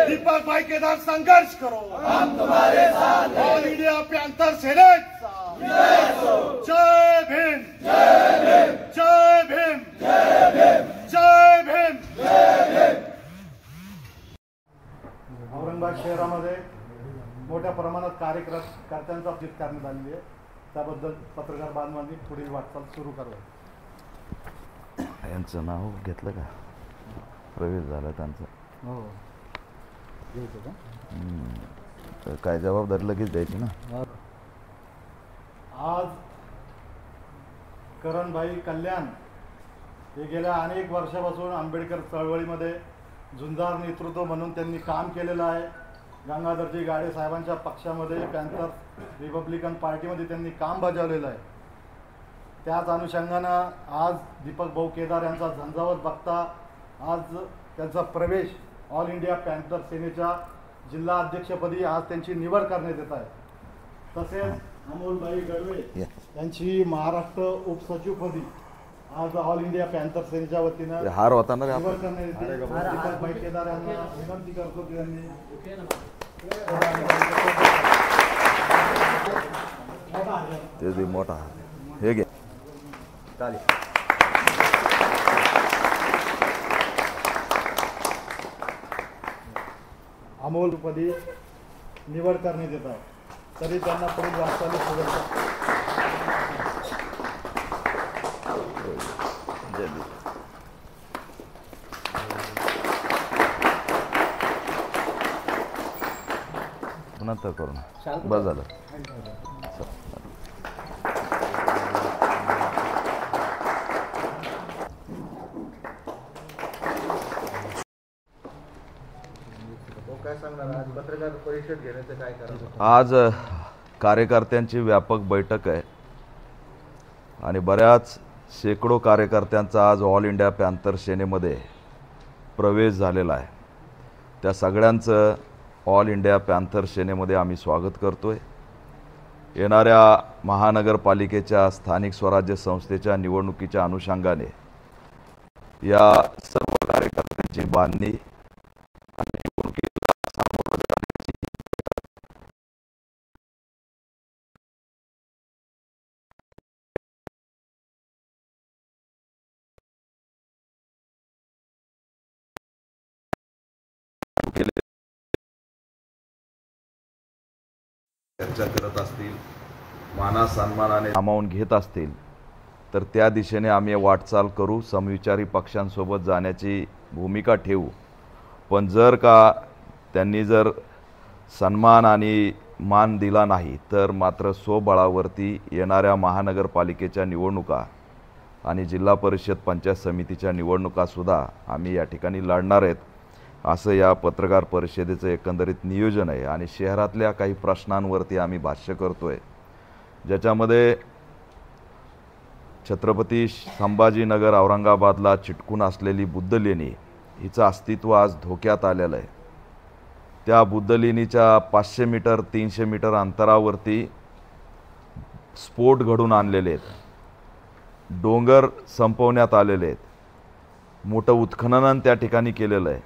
दीपक भाई केदार संघर्ष करो, हम तुम्हारे साथ हैं। ऑल इंडिया पैंथर सेनेचा जय भीम, जय भीम, जय भीम, जय भीम, जय भीम, जय भीम। औरंगाबाद शहरामध्ये मोठ्या प्रमाणात कार्यकर्त्यांचा अपडेट करण्यात आलेली आहे, त्याबद्दल पत्रकार बांधवांनी पुढील वाटचाल सुरू करावी। यांचं नाव घेतलं का? प्रवेश झाला त्यांचा? हो, तर काय जबाबदारी लगेच द्यायची ना। आज करणभाई कल्याण हे गेल्या अनेक वर्षापासून आंबेडकर चळवळीमध्ये झुंजार नेतृत्व म्हणून त्यांनी काम केलेलं आहे। गंगाधरजी गाडे साहेबांच्या पक्षामध्ये पॅन्थर रिपब्लिकन पार्टीमध्ये त्यांनी काम बजावलेलं आहे। त्याच अनुषंगानं आज दीपक भाऊ केदार यांचा झंझावत बघता आज त्यांचा प्रवेश ऑल इंडिया पॅन्थर सेनेच्या जिल्हा अध्यक्षपदी आज त्यांची निवड करण्यात येत आहे। तसेच अमोलभाई गडवे यांची महाराष्ट्र उपसचिवपदी आज ऑल इंडिया पॅन्थर सेनेच्या वतीनं हार होता ना निवड करण्यात येते। दीपक भाई केदार यांना विनंती करतो की त्यांनी ते मोठा हार हे घे चालेल। अमोलपदी निवड करण्यात येत आहे, तरी त्यांना पुढील वाटचाली शुभेच्छा। नंतर करू ना, बस झालं। पत्रकार परिषद घेण्याचं काय कारण? आज कार्यकर्त्यांची व्यापक बैठक आहे आणि बऱ्याच शेकडो कार्यकर्त्यांचा आज ऑल इंडिया पॅन्थर सेनेमध्ये प्रवेश झालेला आहे। त्या सगळ्यांचं ऑल इंडिया पॅन्थर सेनेमध्ये आम्ही स्वागत करतोय। येणाऱ्या महानगरपालिकेच्या स्थानिक स्वराज्य संस्थेच्या निवडणुकीच्या अनुषंगाने या सर्व कार्यकर्त्यांची बांधणी आणि निवडणुकीला सामोरं जाण्याची चर्चा करत असतील, माना सन्मानाने सामावून घेत असतील तर त्या दिशेने आम्ही वाटचाल करू, समविचारी पक्षांसोबत जाण्याची भूमिका ठेवू। पण जर का त्यांनी जर सन्मान आणि मान दिला नाही तर मात्र स्वबळावरती येणाऱ्या महानगरपालिकेच्या निवडणुका आणि जिल्हा परिषद पंचायत समितीच्या निवडणुकासुद्धा आम्ही या ठिकाणी लढणार आहेत, असं या पत्रकार परिषदेचं एकंदरीत नियोजन आहे। आणि शहरातल्या काही प्रश्नांवरती आम्ही भाष्य करतोय, ज्याच्यामध्ये छत्रपती संभाजीनगर औरंगाबादला चिटकून असलेली बुद्धलेणी हिचं अस्तित्व आज धोक्यात आलेलं आहे। त्या बुद्धलेणीच्या 500 मीटर 300 मीटर अंतरावरती स्फोट घडून आणलेले आहेत, डोंगर संपवण्यात आलेले आहेत, मोठं उत्खनन त्या ठिकाणी केलेलं आहे,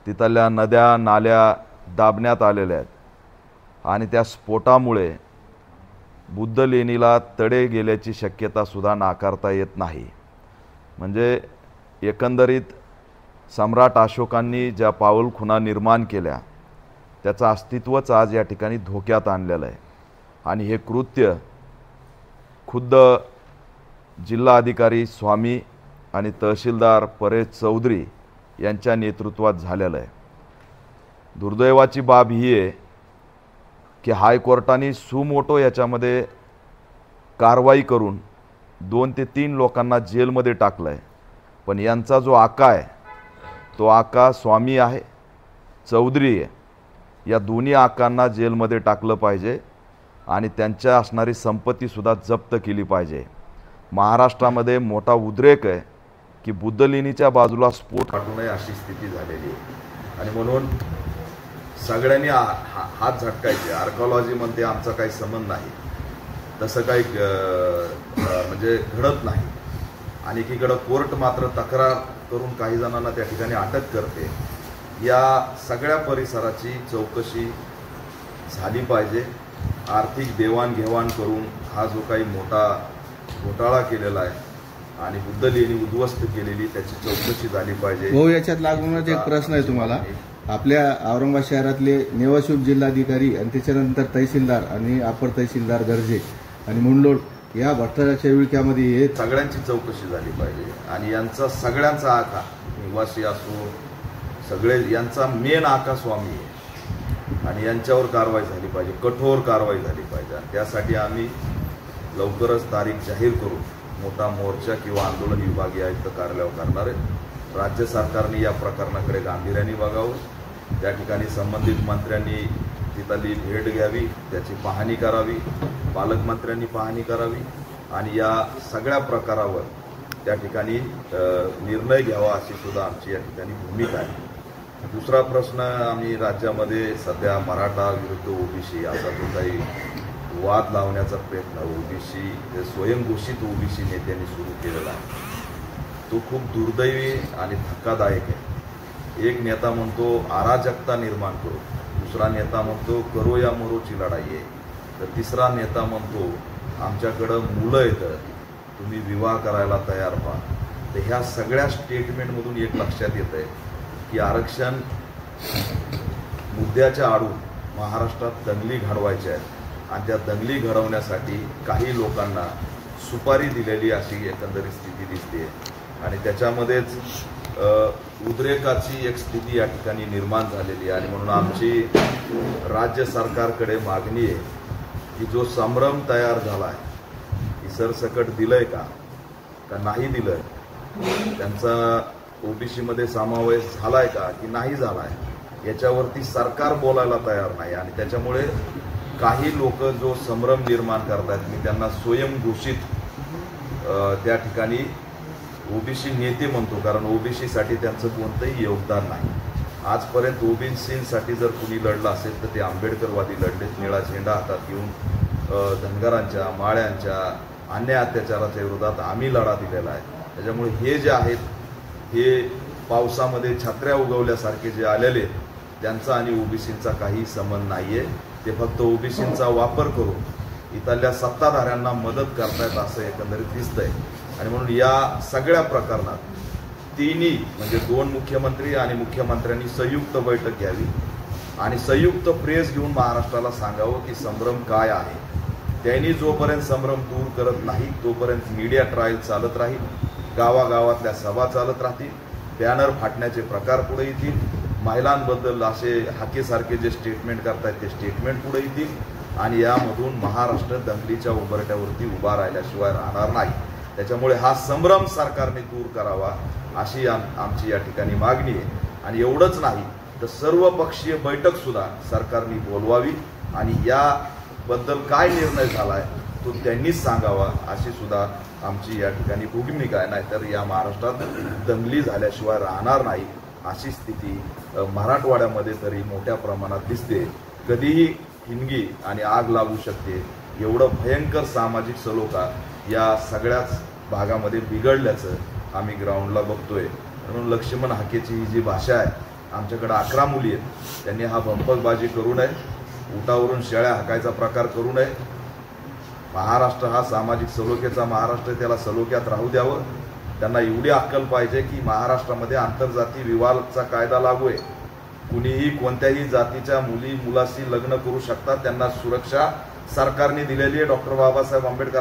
तिथल्या नद्या नाल्या दाबण्यात आलेल्या आहेत आणि त्या स्फोटामुळे बुद्धलेणीला तडे गेल्याची शक्यतासुद्धा नाकारता येत नाही। म्हणजे एकंदरीत सम्राट अशोकांनी ज्या पाऊलखुणा निर्माण केल्या त्याचं अस्तित्वच आज या ठिकाणी धोक्यात आणलेलं आहे आणि हे कृत्य खुद्द जिल्हाधिकारी स्वामी आणि तहसीलदार परेश चौधरी यांच्या नेतृत्वात झालेलं आहे। दुर्दैवाची बाब ही आहे की हायकोर्टाने सुमोटो याच्यामध्ये कारवाई करून 2 ते 3 लोकांना जेलमध्ये टाकलं आहे, पण यांचा जो आका आहे तो आका स्वामी आहे, चौधरी आहे। या दोन्ही आकांना जेलमध्ये टाकलं पाहिजे आणि त्यांच्या असणारी संपत्तीसुद्धा जप्त केली पाहिजे। महाराष्ट्रामध्ये मोठा उद्रेक आहे की बुद्धलेणीच्या बाजूला स्फोट वाटू नये अशी स्थिती झालेली आहे आणि म्हणून सगळ्यांनी हात झटकायचे। आर्किओलॉजीमध्ये आमचा काही संबंध नाही, तसं काही म्हणजे घडत नाही। आणि एकीकडे कोर्ट मात्र तक्रार करून काही जणांना त्या ठिकाणी अटक करते। या सगळ्या परिसराची चौकशी झाली पाहिजे. आर्थिक देवाणघेवाण करून हा जो काही मोठा घोटाळा केलेला आहे आणि बुद्ध लेणी उद्ध्वस्त केलेली त्याची चौकशी झाली पाहिजे. हो, याच्यात लागूनच एक प्रश्न आहे तुम्हाला. आपल्या औरंगाबाद शहरातले निवासी जिल्हाधिकारी आणि त्याच्यानंतर तहसीलदार आणि अपर तहसीलदार गर्जे आणि मुंडलोड या भ्रष्टाचाराच्या विळख्यामध्ये हे सगळ्यांची चौकशी झाली पाहिजे आणि यांचा सगळ्यांचा आका निवासी असो सगळे यांचा मेन आका स्वामी आहे आणि यांच्यावर कारवाई झाली पाहिजे, कठोर कारवाई झाली पाहिजे. आणि त्यासाठी आम्ही लवकरच तारीख जाहीर करू. मोठा मोर्चा किंवा आंदोलन विभागीय आयुक्त कार्यालयावर करणार आहे. राज्य सरकारने या प्रकरणाकडे गांभीर्याने बघावं. त्या ठिकाणी संबंधित मंत्र्यांनी तिथली भेट घ्यावी, त्याची पाहणी करावी, पालकमंत्र्यांनी पाहणी करावी आणि या सगळ्या प्रकारावर त्या ठिकाणी निर्णय घ्यावा अशी सुद्धा आमची या ठिकाणी भूमिका आहे. दुसरा प्रश्न, आम्ही राज्यामध्ये सध्या मराठा विरुद्ध ओबीसी असा जो काही वाद लावण्याचा प्रयत्न ओबीसी स्वयंघोषित ओबीसी नेत्यांनी सुरू केलेला आहे तो खूप दुर्दैवी आणि धक्कादायक आहे. एक नेता म्हणतो अराजकता निर्माण करू, दुसरा नेता म्हणतो करो या मरोची लढाई आहे, तर तिसरा नेता म्हणतो आमच्याकडं मुलं येतं तुम्ही विवाह करायला तयार व्हा. तर ह्या सगळ्या स्टेटमेंटमधून एक लक्षात येत आहे की आरक्षण मुद्द्याच्या आडून महाराष्ट्रात दंगली घडवायच्या आहेत आणि त्या दंगली घडवण्यासाठी काही लोकांना सुपारी दिलेली अशी एकंदरीत स्थिती दिसते आणि त्याच्यामध्येच उद्रेकाची एक स्थिती या ठिकाणी निर्माण झालेली आहे. आणि म्हणून आमची राज्य सरकारकडे मागणी आहे की जो संभ्रम तयार झाला आहे की सरसकट दिलंय का नाही दिलंय, त्यांचा ओबीसीमध्ये समावेश झालाय का की नाही झालाय, याच्यावरती सरकार बोलायला तयार नाही. आणि त्याच्यामुळे काही लोक जो संभ्रम निर्माण करतात मी त्यांना स्वयंघोषित त्या ठिकाणी ओबीसी नेते म्हणतो, कारण ओबीसीसाठी त्यांचं कोणतंही योगदान नाही. आजपर्यंत ओबीसीसाठी जर कुणी लढलं असेल तर ते आंबेडकरवादी लढलेत. निळा झेंडा हातात घेऊन धनगरांच्या, माळ्यांच्या, अन्याय अत्याचाराच्या विरोधात आम्ही लढा दिलेला आहे. त्याच्यामुळे हे जे आहेत हे पावसामध्ये छत्र्या उगवल्यासारखे जे आलेले त्यांचा आणि ओबीसींचा काही संबंध नाहीये. ते फक्त ओबीसींचा वापर करून इथल्या सत्ताधाऱ्यांना मदत करतायत असं एकंदरीत दिसतंय. आणि म्हणून या सगळ्या प्रकरणात तिन्ही म्हणजे दोन मुख्यमंत्री आणि मुख्यमंत्र्यांनी संयुक्त बैठक घ्यावी आणि संयुक्त प्रेस घेऊन महाराष्ट्राला सांगावं की संभ्रम काय आहे. त्यांनी जोपर्यंत संभ्रम दूर करत नाही तोपर्यंत मीडिया ट्रायल चालत राहील, गावागावातल्या सभा चालत राहतील, बॅनर फाटण्याचे प्रकार पुढे येतील, महिलांबद्दल असे हाकेसारखे जे स्टेटमेंट करतायत ते स्टेटमेंट पुढे येतील आणि यामधून महाराष्ट्र दंगलीच्या उंबरठ्यावरती उभा राहिल्याशिवाय राहणार नाही. त्याच्यामुळे हा संभ्रम सरकारने दूर करावा अशी आमची या ठिकाणी मागणी आहे. आणि एवढंच नाही तर सर्वपक्षीय बैठक सुद्धा सरकारने बोलवावी आणि याबद्दल काय निर्णय झालाय तो त्यांनीच सांगावा अशी सुद्धा आमची या ठिकाणी भूमिका आहे. नाहीतर या महाराष्ट्रात दंगली झाल्याशिवाय राहणार नाही अशी स्थिती मराठवाड्यामध्ये तरी मोठ्या प्रमाणात दिसते. कधीही हिंगी आणि आग लागू शकते. एवढं भयंकर सामाजिक सलोखा या सगळ्याच भागामध्ये बिघडल्याचं आम्ही ग्राउंडला बघतोय. म्हणून लक्ष्मण हाकेची ही जी भाषा आहे, आमच्याकडे 11 मुली आहेत, त्यांनी हा बंपकबाजी करू नये, उठावरून शेळ्या हाकायचा प्रकार करू नये. महाराष्ट्र हा सामाजिक सलोख्याचा महाराष्ट्र, त्याला सलोख्यात राहू द्यावं. त्यांना एवढी अक्कल पाहिजे की महाराष्ट्रामध्ये आंतरजाती विवाहाचा कायदा लागू आहे. कुणीही कोणत्याही जातीच्या मुली मुलाशी लग्न करू शकतात, त्यांना सुरक्षा सरकारने दिलेली आहे. डॉक्टर बाबासाहेब आंबेडकर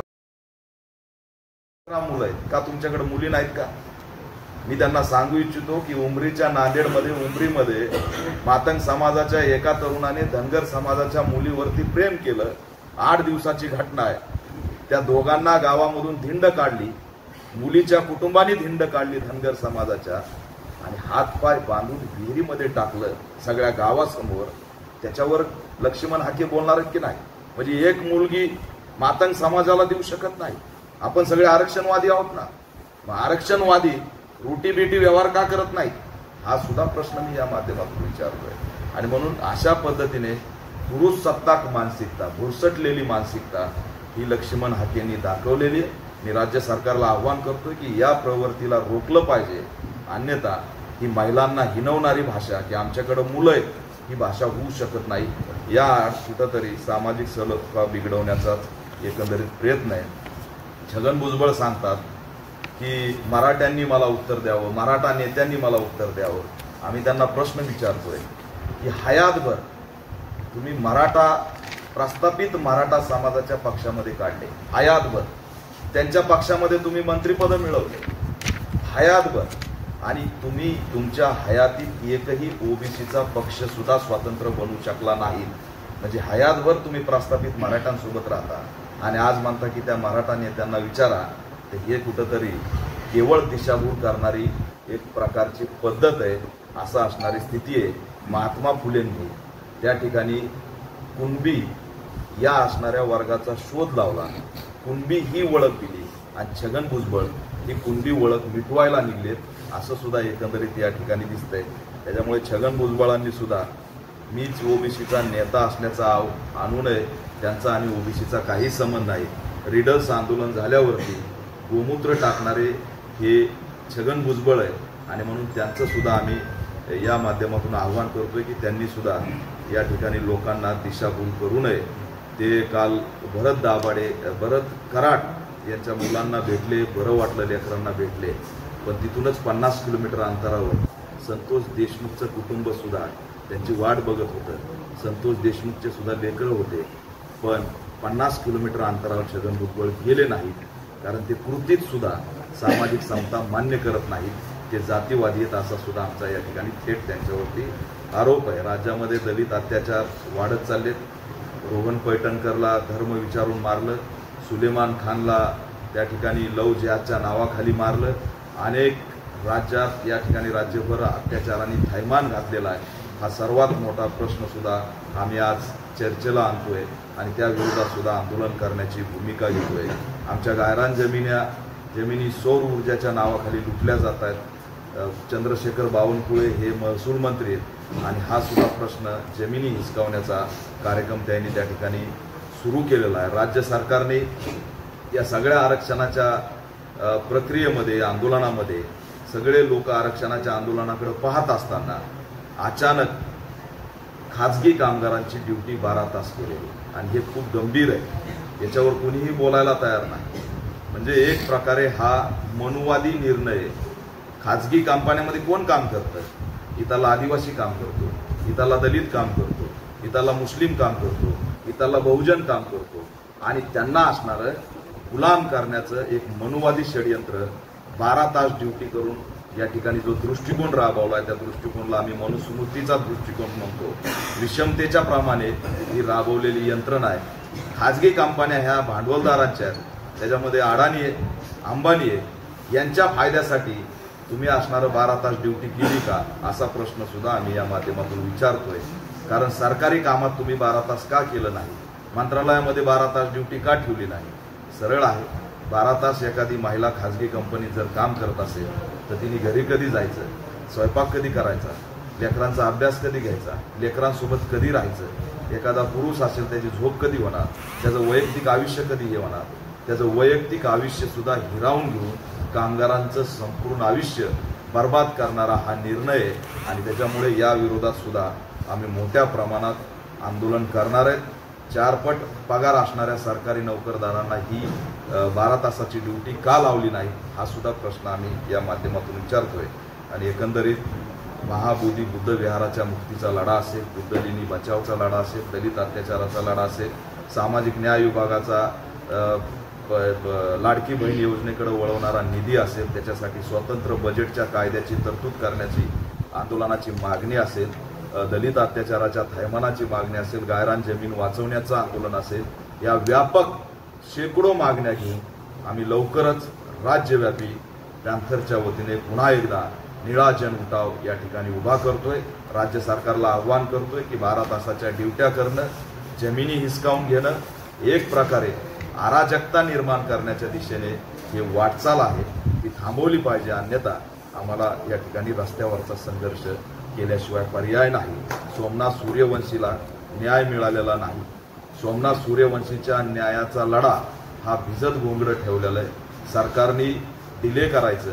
मुलं आहेत का, तुमच्याकडे मुली नाहीत का? मी त्यांना सांगू इच्छितो की उमरीच्या नांदेडमध्ये उमरीमध्ये मातंग समाजाच्या एका तरुणाने धनगर समाजाच्या मुलीवरती प्रेम केलं. 8 दिवसाची घटना आहे. त्या दोघांना गावामधून धिंड काढली, मुलीच्या कुटुंबाने धिंड काढली धनगर समाजाच्या आणि हातपाय बांधून विहिरीमध्ये टाकलं सगळ्या गावासमोर. त्याच्यावर लक्ष्मण हाके बोलणार आहेत की नाही? म्हणजे एक मुलगी मातंग समाजाला देऊ शकत नाही. आपण सगळे आरक्षणवादी आहोत ना, मग आरक्षणवादी रोटी बेटी व्यवहार का करत नाहीत हा सुद्धा प्रश्न मी या माध्यमातून विचारतोय. आणि म्हणून अशा पद्धतीने पुरुष सत्ताक मानसिकता, भुरसटलेली मानसिकता ही लक्ष्मण हाकेंनी दाखवलेली आहे. मी राज्य सरकारला आव्हान करतोय की या प्रवृत्तीला रोखलं पाहिजे, अन्यथा ही महिलांना हिणवणारी भाषा की आमच्याकडं मुलं आहेत ही भाषा होऊ शकत नाही. या कुठंतरी सामाजिक सलोखा बिघडवण्याचाच एकंदरीत प्रयत्न आहे. छगन भुजबळ सांगतात की मराठ्यांनी मला उत्तर द्यावं, मराठा नेत्यांनी मला उत्तर द्यावं. आम्ही त्यांना प्रश्न विचारतोय की हयातभर तुम्ही प्रस्थापित मराठा समाजाच्या पक्षामध्ये काढले, हयातभर त्यांच्या पक्षामध्ये तुम्ही मंत्रिपद मिळवले हयातभर, आणि तुम्ही तुमच्या हयातीत एकही ओबीसीचा पक्ष सुद्धा स्वतंत्र बनू शकला नाही. म्हणजे हयातभर तुम्ही प्रस्थापित मराठ्यांसोबत राहता आणि आज म्हणता की त्या मराठा नेत्यांना विचारा. तर हे कुठंतरी केवळ दिशाभूल करणारी एक प्रकारची पद्धत आहे, असं असणारी स्थिती आहे. महात्मा फुलेंनी त्या ठिकाणी कुणबी या असणाऱ्या वर्गाचा शोध लावला, कुणबी ही ओळख दिली आणि छगन भुजबळ ही कुणबी ओळख मिटवायला निघलेत असं सुद्धा एकंदरीत या ठिकाणी दिसतंय. त्याच्यामुळे छगन भुजबळांनी सुद्धा मीच ओबीसीचा नेता असल्याचा आणू नये. त्यांचा आणि ओबीसीचा काही संबंध नाही. रीडर्स आंदोलन झाल्यावरती गोमूत्र टाकणारे हे छगन भुजबळ आहे आणि म्हणून त्यांचं सुद्धा आम्ही या माध्यमातून आव्हान करतोय की त्यांनी सुद्धा या ठिकाणी लोकांना दिशाभूल करू नये. ते काल भरत कराड यांच्या मुलांना भेटले, बरं वाटलं, लेकरांना भेटले, पण तिथूनच 50 किलोमीटर अंतरावर संतोष देशमुखचं कुटुंब सुद्धा त्यांची वाट बघत होतं. संतोष देशमुखचे सुद्धा लेकरं होते, पण 50 किलोमीटर अंतरावर छगन भुजबळ गेले नाहीत, कारण ते कृतीत सुद्धा सामाजिक समता मान्य करत नाहीत. ते जातीवादी आहेत असा सुद्धा आमचा या ठिकाणी थेट त्यांच्यावरती आरोप आहे. राज्यामध्ये दलित अत्याचार वाढत चाललेत. रोहन पैठणकरला धर्म विचारून मारलं, सुलेमान खानला त्या ठिकाणी लव जिहादच्या नावाखाली मारलं. अनेक राज्यात या ठिकाणी राज्यभर अत्याचारांनी थैमान घातलेला आहे. हा सर्वात मोठा प्रश्न सुद्धा आम्ही आज चर्चेला आणतोय आणि त्या विरोधात सुद्धा आंदोलन करण्याची भूमिका घेतोय. आमच्या गायरान जमिनी सौर ऊर्जाच्या नावाखाली लुटल्या जात आहेत. चंद्रशेखर बावनकुळे हे महसूल मंत्री आहेत आणि हा सुद्धा प्रश्न जमिनी हिसकावण्याचा कार्यक्रम त्यांनी त्या ठिकाणी सुरू केलेला आहे. राज्य सरकारने या सगळ्या आरक्षणाच्या प्रक्रियेमध्ये, आंदोलनामध्ये सगळे लोक आरक्षणाच्या आंदोलनाकडे पाहत असताना अचानक खाजगी कामगारांची ड्युटी 12 तास केलेली आणि हे खूप गंभीर आहे. याच्यावर कोणीही बोलायला तयार नाही. म्हणजे एक प्रकारे हा मनुवादी निर्णय. खाजगी कंपन्यामध्ये कोण काम करतं? इथला आदिवासी काम करतो, इथला दलित काम करतो, इथला मुस्लिम काम करतो, इथला बहुजन काम करतो आणि त्यांना असणारं गुलाम करण्याचं एक मनुवादी षडयंत्र 12 तास ड्युटी करून या ठिकाणी जो दृष्टिकोन राबवला आहे त्या दृष्टिकोनाला आम्ही मनुस्मृतीचा दृष्टिकोन म्हणतो. विषमतेच्या प्रमाणे ही राबवलेली यंत्रणा आहे. खाजगी कंपन्या ह्या भांडवलदारांच्या आहेत, त्याच्यामध्ये अडाणी आहे, अंबानी आहे. यांच्या फायद्यासाठी तुम्ही असणारं 12 तास ड्युटी केली का असा प्रश्न सुद्धा आम्ही या माध्यमातून विचारतोय. कारण सरकारी कामात तुम्ही 12 तास का केलं नाही? मंत्रालयामध्ये 12 तास ड्युटी का ठेवली नाही? सरळ आहे. 12 तास एखादी महिला खाजगी कंपनीत जर काम करत असेल तर तिने घरी कधी जायचं, स्वयंपाक कधी करायचा, लेकरांचा अभ्यास कधी घ्यायचा, लेकरांसोबत कधी राहायचं, एखादा पुरुष असेल त्याची झोप कधी होणार, त्याचं वैयक्तिक आयुष्य कधी हे होणार, त्याचं वैयक्तिक आयुष्य सुद्धा हिरावून घेऊन कामगारांचं संपूर्ण आयुष्य बर्बाद करणारा हा निर्णय आहे आणि त्याच्यामुळे या विरोधात सुद्धा आम्ही मोठ्या प्रमाणात आंदोलन करणार आहेत. 4 पट पगार असणाऱ्या सरकारी नोकरदारांना ही 12 तासाची ड्युटी का लावली नाही हा सुद्धा प्रश्न आम्ही या माध्यमातून विचारतोय. आणि एकंदरीत महाबोधी बुद्ध विहाराच्या मुक्तीचा लढा असेल, बुद्धलेनी बचावचा लढा असेल, दलित अत्याचाराचा लढा असेल, सामाजिक न्याय विभागाचा लाडकी बहीण योजनेकडे वळवणारा निधी असेल, त्याच्यासाठी स्वतंत्र बजेटच्या कायद्याची तरतूद करण्याची आंदोलनाची मागणी असेल, दलित अत्याचाराच्या थैमानाची मागणी असेल, गायरान जमीन वाचवण्याचं आंदोलन असेल, या व्यापक शेकडो मागण्या घेऊन आम्ही लवकरच राज्यव्यापी पॅन्थरच्या वतीने पुन्हा एकदा निळा जन उठाव या ठिकाणी उभा करतोय. राज्य सरकारला आव्हान करतोय की 12 तासाच्या ड्युट्या करणं, जमिनी हिसकावून घेणं, एक प्रकारे अराजकता निर्माण करण्याच्या दिशेने हे वाटचाल आहे, ती थांबवली पाहिजे. अन्यथा आम्हाला या ठिकाणी रस्त्यावरचा संघर्ष केल्याशिवाय पर्याय नाही. सोमनाथ सूर्यवंशीला न्याय मिळालेला नाही. सोमनाथ सूर्यवंशीच्या न्यायाचा लढा हा भिजत घोंगडं ठेवलेला आहे. सरकारने डिले करायचं,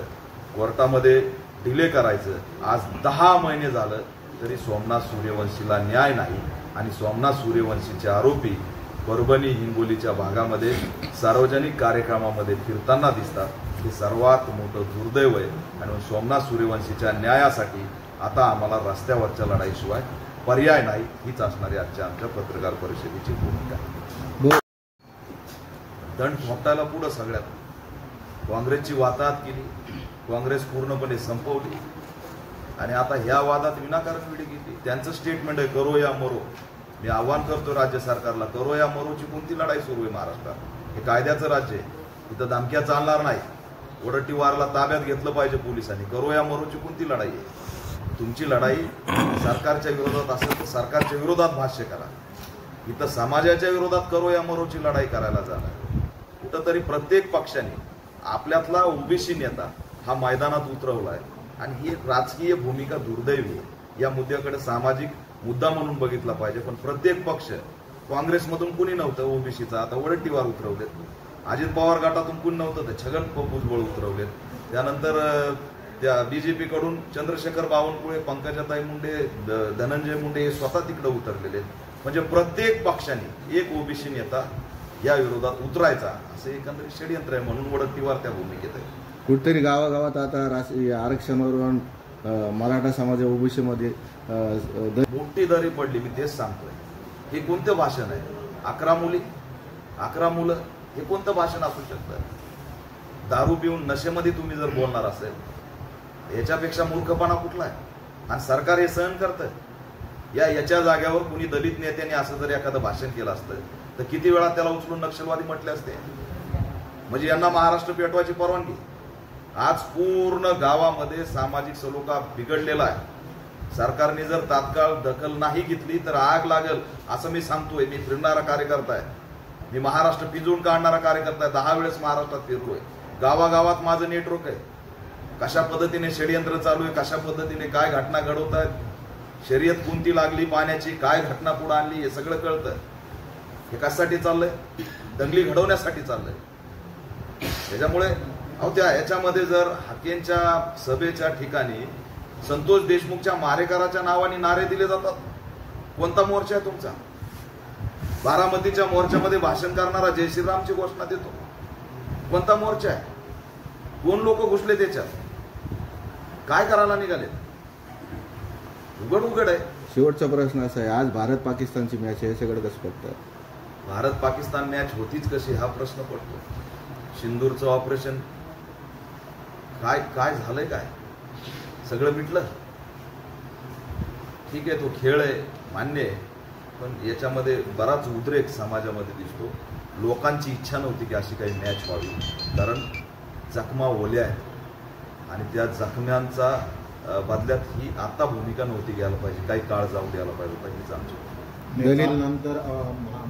कोर्टामध्ये डिले करायचं। आज 10 महिने झालं तरी सोमनाथ सूर्यवंशीला न्याय नाही आणि सोमनाथ सूर्यवंशीचे आरोपी परभणी हिंगोलीच्या भागामध्ये सार्वजनिक कार्यक्रमामध्ये फिरताना दिसतात। हे सर्वात मोठं दुर्दैव आहे आणि सोमनाथ सूर्यवंशीच्या न्यायासाठी आता आम्हाला रस्त्यावरच्या लढाईशिवाय पर्याय नाही। हीच असणारी आजच्या आमच्या पत्रकार परिषदेची भूमिका। दंड ठोठायला पुढं सगळ्यात काँग्रेसची वाताहत केली, काँग्रेस पूर्णपणे संपवली आणि आता ह्या वादात विनाकारण विडी घेतली। त्यांचं स्टेटमेंट आहे करो या मरो। मी आव्हान करतो राज्य सरकारला, करो या मरोची कोणती लढाई सुरू आहे महाराष्ट्रात? हे कायद्याचं राज्य आहे, इथं धमक्या चालणार नाही। वडट्टीवारला ताब्यात घेतलं पाहिजे पोलिसांनी। करो या मरोची कोणती लढाई आहे? तुमची लढाई सरकारच्या विरोधात असेल तर सरकारच्या विरोधात भाष्य करा। इथं समाजाच्या विरोधात करो या मरोची लढाई करायला जाणार। कुठंतरी प्रत्येक पक्षाने आपल्यातला ओबीसी नेता हा मैदानात उतरवलाय आणि ही राजकीय भूमिका दुर्दैवी आहे। या मुद्द्याकडे सामाजिक मुद्दा म्हणून बघितला पाहिजे, पण प्रत्येक पक्ष, काँग्रेसमधून कुणी नव्हतं ओबीसीचा, आता वडट्टीवार उतरवलेत। अजित पवार गटातून कुणी नव्हतं, तर छगन भुजबळ उतरवलेत। त्यानंतर त्या बीजेपी कडून चंद्रशेखर बावनकुळे, पंकजाताई मुंडे, धनंजय मुंडे हे स्वतः तिकडे उतरलेले। म्हणजे प्रत्येक पक्षाने एक ओबीसी नेता या विरोधात उतरायचा असं एकंदरीत षडयंत्र आहे, म्हणून वडट्टीवार त्या भूमिकेत आहे। कुठेतरी गावागावात आता राष्ट्रीय आरक्षणावरून मराठा समाज ओबीसी मध्ये मोठी दरी पडली। मी तेच सांगतोय, हे कोणतं भाषण आहे? 11 मुली 11 मुलं हे कोणतं भाषण असू शकतं? दारू पिऊन नशेमध्ये तुम्ही जर बोलणार असेल याच्यापेक्षा मूर्खपणा कुठला आहे? आणि सरकार हे सहन करतं। याच्या जाग्यावर कुणी दलित नेत्याने असं जर एखादं भाषण केलं असतं तर किती वेळा त्याला उचलून नक्षलवादी म्हटले असते? म्हणजे यांना महाराष्ट्र पेटवायची परवानगी। आज पूर्ण गावामध्ये सामाजिक सलोखा बिघडलेला आहे। सरकारने जर तात्काळ दखल नाही घेतली तर आग लागेल असं मी सांगतोय। मी फिरणारा कार्यकर्ता आहे, मी महाराष्ट्र पिजवून काढणारा कार्यकर्ता आहे। 10 वेळेस महाराष्ट्रात फिरलोय, गावागावात माझं नेटवर्क आहे। कशा पद्धतीने षडयंत्र चालू आहे, कशा पद्धतीने काय घटना घडवत आहेत, शर्यत कोणती लागली पाण्याची, काय घटना पुढे आणली, हे सगळं कळतं। हे कशासाठी चाललंय? दंगली घडवण्यासाठी चाललंय। त्याच्यामुळे याच्यामध्ये जर हाकेंच्या सभेच्या ठिकाणी संतोष देशमुखच्या मारेकराच्या नावाने नारे दिले जातात, कोणता मोर्चा आहे तुमचा? बारामतीच्या मोर्चामध्ये भाषण करणारा जय श्रीरामची घोषणा देतो, कोणता मोर्चा आहे? कोण लोक घुसले त्याच्यात? काय करायला निघाले? उघड आहे। शेवटचा प्रश्न असा आहे, आज भारत पाकिस्तानची मॅच आहे, सगळं कसं बघतं? भारत पाकिस्तान मॅच होतीच कशी हा प्रश्न पडतो। सिंदूरचं ऑपरेशन काय झालंय? काय सगळं मिटलं? ठीक आहे, तो खेळ आहे, मान्य आहे, पण याच्यामध्ये बराच उद्रेक समाजामध्ये दिसतो। लोकांची इच्छा नव्हती की अशी काही मॅच व्हावी, कारण जखमा ओल्या आहेत आणि त्या जखम्यांचा बदल्यात ही आता भूमिका नव्हती घ्यायला पाहिजे, काही काळ जाऊ द्यायला पाहिजे होता, हीच आमची। नेपाळनंतर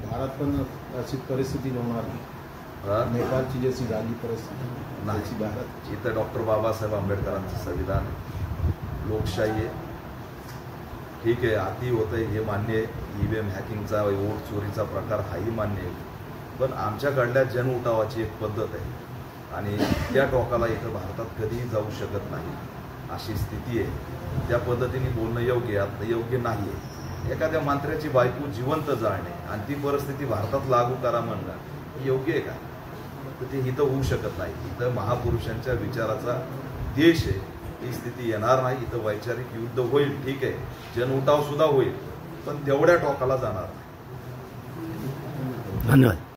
भारत पण अशी परिस्थिती होणार नाही, नेपाळची जशी झाली परिस्थिती नाही भारत। इथं डॉक्टर बाबासाहेब आंबेडकरांचं संविधान आहे, लोकशाही आहे। ठीक आहे, अति होतंय हे मान्य आहे, ईव्हीएम हॅकिंगचा, वोट चोरीचा प्रकार हाही मान्य आहे, पण आमच्याकडल्या जनउठावाची एक पद्धत आहे आणि त्या टोकाला इथं भारतात कधीही जाऊ शकत नाही अशी स्थिती आहे। त्या पद्धतीने बोलणं योग्य नाही आहे। एखाद्या मंत्र्याची बायको जिवंत जाळणे आणि ती परिस्थिती भारतात लागू करा म्हणणं योग्य आहे का? तर ते इथं होऊ शकत नाही। इथं महापुरुषांच्या विचाराचा देश आहे, ही स्थिती येणार नाही। इथं वैचारिक युद्ध होईल, ठीक आहे, जनउठाव सुद्धा होईल, पण तेवढ्या टोकाला जाणार नाही। धन्यवाद।